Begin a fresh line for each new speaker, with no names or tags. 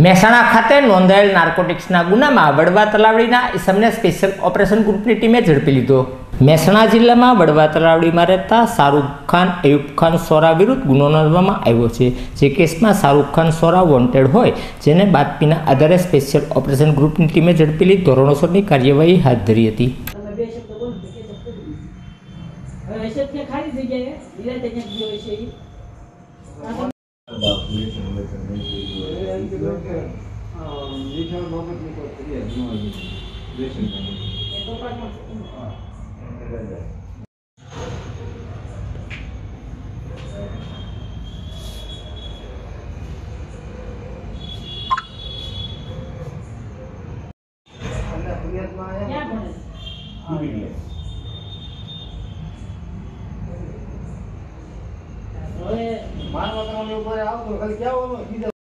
મહેસાણા ખાતે નોંધાયેલ નાર્કોટિક્સના ગુનામાં વડવા તલાવડીના ઇસમને સ્પેશિયલ ઓપરેશન ગ્રુપની ટીમે ઝડપી લીધો। મહેસાણા જિલ્લામાં વડવા તલાવડીમાં રહેતા શાહરૂખ ખાન અયુબ ખાન સોરા વિરુદ્ધ ગુનો નોંધવામાં આવ્યો છે। જે કેસમાં શાહરૂખ ખાન સોરા વોન્ટેડ હોય, જેને બાતમીના આધારે સ્પેશિયલ ઓપરેશન ગ્રુપની ટીમે ઝડપી લઈ ધોરણસરની કાર્યવાહી હાથ ધરી હતી।
માનવા તમે ઉપર આવો ખાલી ક્યાં